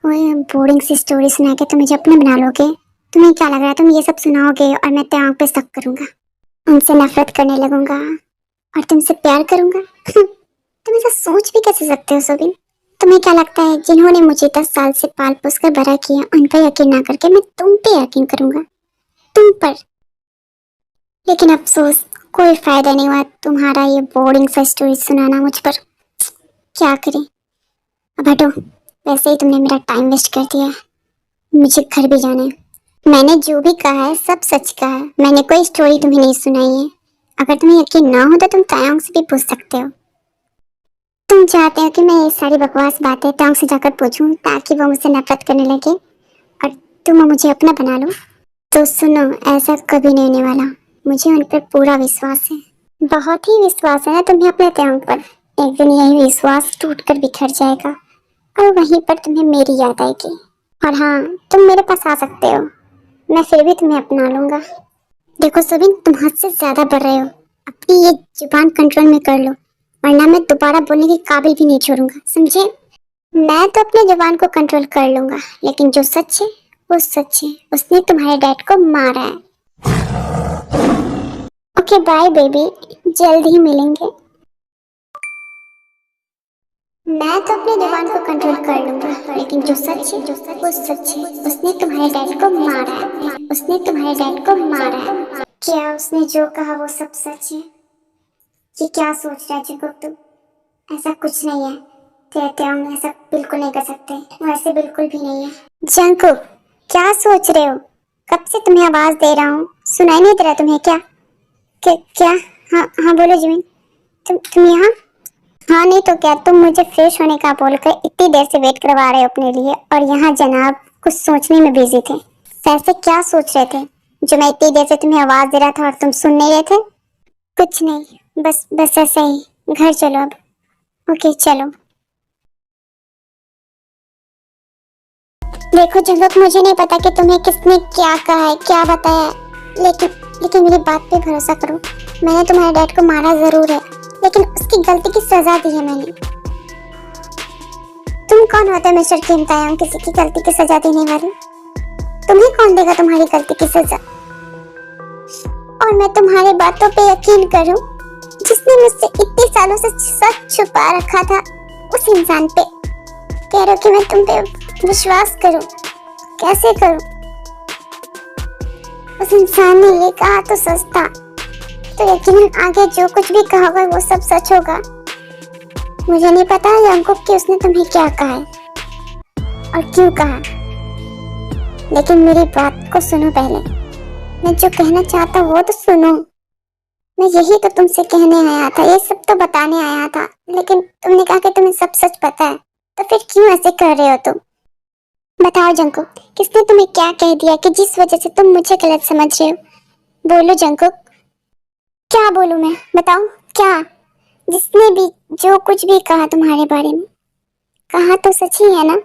वो बोरिंग सी स्टोरी सुना के तुम मुझे अपना बना लोगे? तुम्हें क्या लग रहा है तुम ये सब सुनाओगे और मैं त्याग पे शक करूंगा, उनसे नफरत करने लगूंगा और तुमसे प्यार करूंगा? तुम ऐसा सोच भी कैसे सकते हो सोबिन? तुम्हें क्या लगता है जिन्होंने मुझे 10 साल से पाल पोस कर बड़ा किया उन पर यकीन ना करके मैं तुम पे यकीन करूंगा, तुम पर? लेकिन अफसोस, कोई फायदा नहीं हुआ तुम्हारा ये बोरिंग सा स्टोरी सुनाना मुझ पर। क्या करें, अब हटो। वैसे ही तुमने मेरा टाइम वेस्ट कर दिया है, मुझे घर भी जाना है। मैंने जो भी कहा है सब सच कहा है, मैंने कोई स्टोरी तुम्हें नहीं सुनाई है। अगर तुम्हें यकीन ना हो तो तुम तायोंग से भी पूछ सकते हो। तुम चाहते हो कि मैं ये सारी बकवास बातें तायोंग से जाकर पूछूं ताकि वो मुझसे नफरत करने लगे और तुम मुझे अपना बना लो? तो सुनो, ऐसा कभी नहीं होने वाला। मुझे उन पर पूरा विश्वास है, बहुत ही विश्वास है ना तुम्हें अपने तायोंग पर। एक दिन यही विश्वास टूटकर बिखर जाएगा और वहीं पर तुम्हें मेरी याद आएगी। और हाँ, तुम मेरे पास आ सकते हो, मैं फिर भी तुम्हें अपना लूंगा। देखो सुबिन, तुम हद से ज्यादा बढ़ रहे हो, अपनी ये जुबान कंट्रोल में कर लो वरना मैं दोबारा बोलने के काबिल भी नहीं छोड़ूंगा, समझे? मैं तो अपने जुबान को कंट्रोल कर लूंगा, लेकिन जो सच है वो सच है, उसने तुम्हारे डैड को मारा है। ओके बाय बेबी, जल्द ही मिलेंगे। मैं तो अपने जुबान को कंट्रोल कर लूंगा, लेकिन जो सच है वो सच है, उसने तुम्हारे डैड को मारा है, उसने तुम्हारे डैड को मारा है। क्या उसने जो कहा वो सब सच है? ये क्या सोच रहा है जगह तू? ऐसा कुछ नहीं है, कहते हम ऐसा बिल्कुल नहीं कर सकते, वो ऐसे बिल्कुल भी नहीं है। जंकु, क्या सोच रहे हो? कब से तुम्हें आवाज दे रहा हूँ, सुनाई नहीं दे रहा तुम्हें क्या? क्या? हाँ हाँ बोलो जिमिन, तुम यहाँ? हाँ नहीं तो क्या, तुम मुझे फ्रेश होने का बोलकर इतनी देर से वेट करवा रहे हो अपने लिए और यहाँ जनाब कुछ सोचने में बिजी थे। वैसे क्या सोच रहे थे जो मैं इतनी देर से तुम्हें आवाज दे रहा था और तुम सुन नहीं रहे थे? कुछ नहीं, बस ऐसे ही। घर चलो अब। ओके चलो। देखो जंगक, मुझे नहीं पता कि तुम्हें किसने क्या कहा है, क्या बताया है, लेकिन मेरी बात पे भरोसा करो। मैंने तुम्हारे डैड को मारा जरूर है, लेकिन उसकी गलती की सजा दी है मैंने। तुम कौन होते हो मिस्टर किम तायांग किसी की गलती की सजा देने वाले? तुम्हें कौन देगा तुम्हारी गलती की सजा? और मैं तुम्हारी बातों पे यकीन करूं जिसने मुझसे इतने सालों से सच छुपा रखा था, उस इंसान पे कह रहे हो कि मैं तुम पे विश्वास करूं? कैसे करूं? उस इंसान ने ये कहा तो सच था, तो यकीनन आगे जो कुछ भी कहा होगा वो सब सच होगा। मुझे नहीं पता यंको कि उसने तुम्हें क्या कहा है और क्यों कहा, लेकिन मेरी बात को सुनो पहले। मैं जो कहना चाहता हूँ वो तो सुनो। मैं यही तो तुमसे कहने आया था, ये सब तो बताने आया था, लेकिन तुमने कहा कि तुम्हें सब सच पता है, तो फिर क्यों ऐसे कर रहे हो तुम? बताओ जंकुक, किसने तुम्हें क्या कह दिया कि जिस वजह से तुम मुझे गलत समझ रहे हो? बोलो जंकुक। क्या बोलूं मैं, बताओ क्या? जिसने भी जो कुछ भी कहा तुम्हारे बारे में, कहा तो सच ही है ना?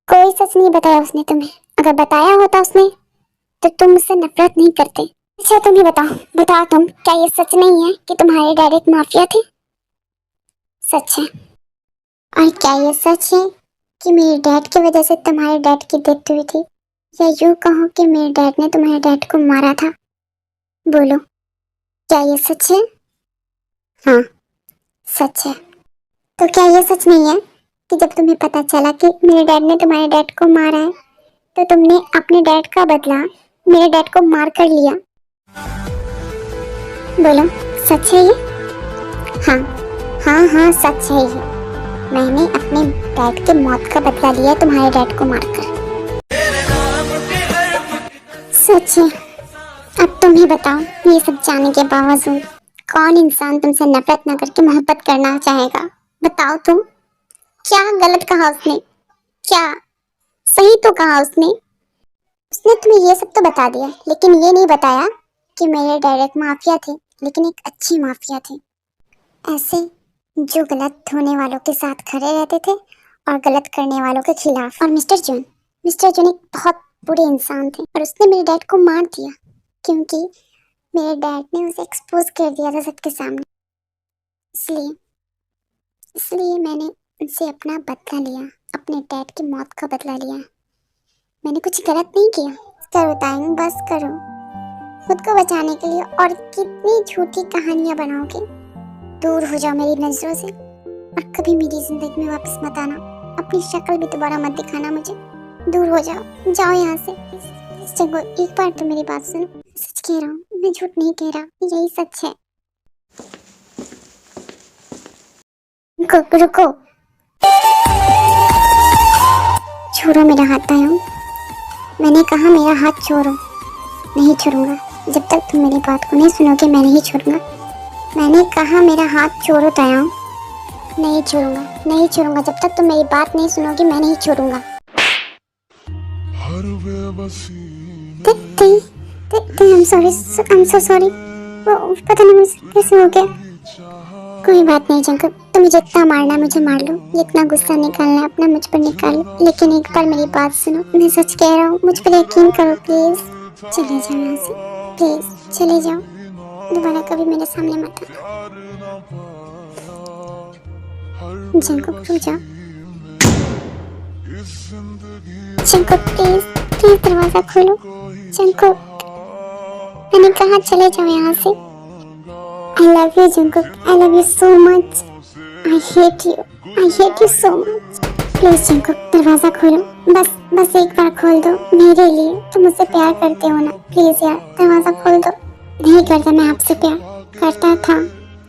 कोई सच नहीं बताया उसने तुम्हें। अगर बताया होता उसने तो तुम मुझसे नफरत नहीं करते, अच्छा तुम ही बताओ, बताओ तुम, क्या ये सच नहीं है कि तुम्हारे डैड एक माफिया थे? सच है। और क्या ये सच है कि मेरे डैड की वजह से तुम्हारे डैड की डेथ हुई थी, या यूं कहो कि मेरे डैड ने तुम्हारे डैड को मारा था? बोलो, क्या ये सच है? हाँ, सच है। तो क्या ये सच नहीं है कि जब तुम्हें पता चला कि मेरे डैड ने तुम्हारे डैड को मारा है, तो तुमने अपने डैड का बदला मेरे डैड को मार कर लिया? बोलो, सच है ये? हाँ, हाँ हाँ सच है ये। मैंने अपने डैड की मौत का बदला लिया तुम्हारे डैड को मारकर। सच है। अब तुम ही बताओ, ये सब जानने के बावजूद कौन इंसान तुमसे नफरत न करके मोहब्बत करना चाहेगा? बताओ तुम, क्या गलत कहा उसने? क्या सही तो कहा उसने? उसने तुम्हें ये सब तो बता दिया, लेकिन ये नहीं बताया कि मेरे डैड एक माफिया थे, लेकिन एक अच्छी माफिया थे। ऐसे जो गलत होने वालों के साथ खड़े रहते थे और गलत करने वालों के खिलाफ। और मिस्टर जॉन एक बहुत बुरे इंसान थे, और उसने मेरे डैड को मार दिया क्योंकि मेरे डैड ने उसे एक्सपोज कर दिया था सबके सामने। इसलिए इसलिए मैंने उनसे अपना बदला लिया, अपने डैड की मौत का बदला लिया। मैंने कुछ गलत नहीं किया। करो टाइम, बस करो। खुद को बचाने के लिए और कितनी झूठी कहानियां बनाओगे? दूर हो जाओ मेरी नजरों से, और कभी मेरी जिंदगी में वापस मत आना। अपनी शक्ल भी दोबारा मत दिखाना मुझे। दूर हो जाओ, जाओ यहाँ से। इस जगह एक बार तो मेरी बात सुनो। सच कह रहा हूँ, मैं झूठ नहीं कह रहा, यही सच है। रुको रुको, छोड़ो मेरा हाथ तायम। मैंने कहा मेरा हाथ छोड़ो। नहीं छोड़ूंगा जब तक तुम मेरी बात को नहीं सुनोगे, मैं नहीं छोड़ूंगा। मैंने कहा मेरा हाथ छोड़ो तायम। नहीं छोड़ूंगा, नहीं छोड़ूंगा जब तक तुम मेरी बात नहीं सुनोगे, मैं नहीं छोड़ूंगा। I am so sorry. वो पता नहीं मुझसे कैसे हो गया। कोई बात नहीं जंकक, तुम जितना मारना मुझे मार लो, जितना गुस्सा निकालना है अपना मुझ पर निकाल लो, लेकिन एक बार मेरी बात सुनो। मैं सच कह रहा हूँ, मुझ पर यकीन करो प्लीज। चले जाओ यहाँ से, प्लीज चले जाओ। दोबारा कभी मेरे सामने मत आना। जंकक रुक जाओ। जंकक प्लीज, प्लीज दरवाजा खोलो। जंकक, मैंने कहा चले जाओ यहाँ से। I love you जंकक, I love you so much. I hate you so much. Please Jungkook दरवाजा खोलो, बस बस एक बार खोल दो मेरे लिए। तुम मुझसे प्यार करते हो ना, प्लीज यार दरवाजा खोल दो। नहीं करता मैं आपसे प्यार, करता था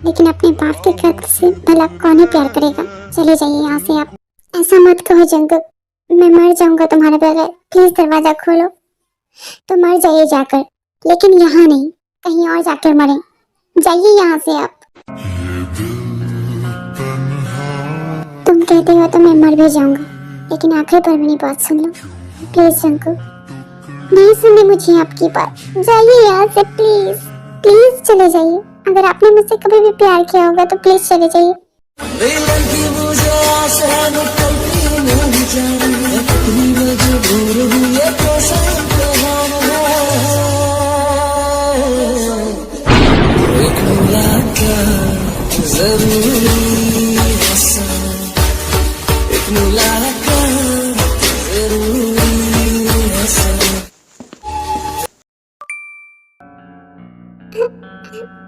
लेकिन अपने बाप के कत्ल से भला कौन ही प्यार करेगा। चले जाइए यहाँ से आप। ऐसा मत कहो जंकक, मैं मर जाऊंगा तुम्हारे बगैर। प्लीज दरवाजा खोलो। तो मर जाइए जाकर, लेकिन यहाँ नहीं, कहीं और जाकर मरे। जाइए यहाँ से आप। तुम कहते हो तो मैं मर भी जाऊंगा, लेकिन आखिर पर मेरी बात सुन लो प्लीज जंकु। नहीं सुननी मुझे आपकी बात, जाइए यहाँ से प्लीज। प्लीज चले जाइए। अगर आपने मुझसे कभी भी प्यार किया होगा तो प्लीज चले जाइए।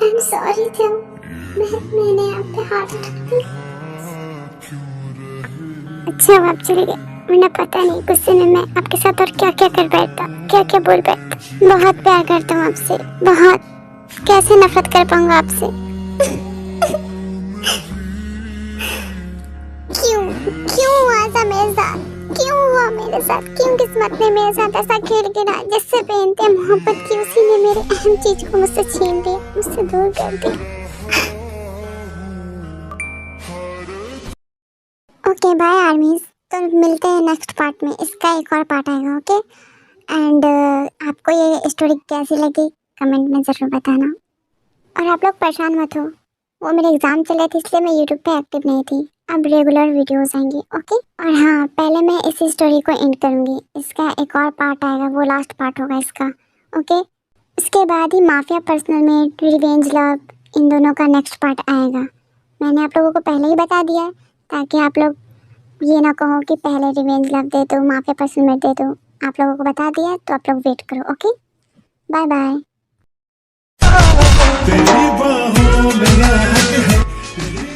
I'm sorry Tim, मैंने आप पे हाथ उठाया। अच्छा अब आप चले गए, वरना पता नहीं गुस्से में मैं आपके साथ और क्या क्या कर बैठता, क्या क्या बोल बैठता। बहुत प्यार करता हूँ आपसे, बहुत। कैसे नफरत कर पाऊंगा आपसे? क्यों क्यों हुआ ऐसा मेरे साथ? क्यों हुआ मेरे साथ? क्यों किस्मत ने मेरे साथ ऐसा खेल गिरा? जिससे बेनते मोहब्बत की उसी ने मेरे अहम चीज को मुझसे छीन लिया, मुझसे दूर कर दिया। ओके बाय आर्मीज, तो मिलते हैं नेक्स्ट पार्ट में। इसका एक और पार्ट आएगा। ओके एंड आपको ये स्टोरी कैसी लगी कमेंट में ज़रूर बताना। और आप लोग परेशान मत हो, वो मेरे एग्ज़ाम चल रहे थे इसलिए मैं यूट्यूब पे एक्टिव नहीं थी। अब रेगुलर वीडियोस आएंगी। ओके और हाँ, पहले मैं इसी स्टोरी को एंड करूँगी, इसका एक और पार्ट आएगा, वो लास्ट पार्ट होगा इसका। ओके उसके बाद ही माफिया पर्सनल में रिवेंज लव इन दोनों का नेक्स्ट पार्ट आएगा। मैंने आप लोगों को पहले ही बता दिया है ताकि आप लोग ये ना कहो कि पहले रिवेंज लव दे दो माफिया पर्सनल में दे दो। आप लोगों को बता दिया तो आप लोग वेट करो। Okay, bye bye. तेरी बाहों में है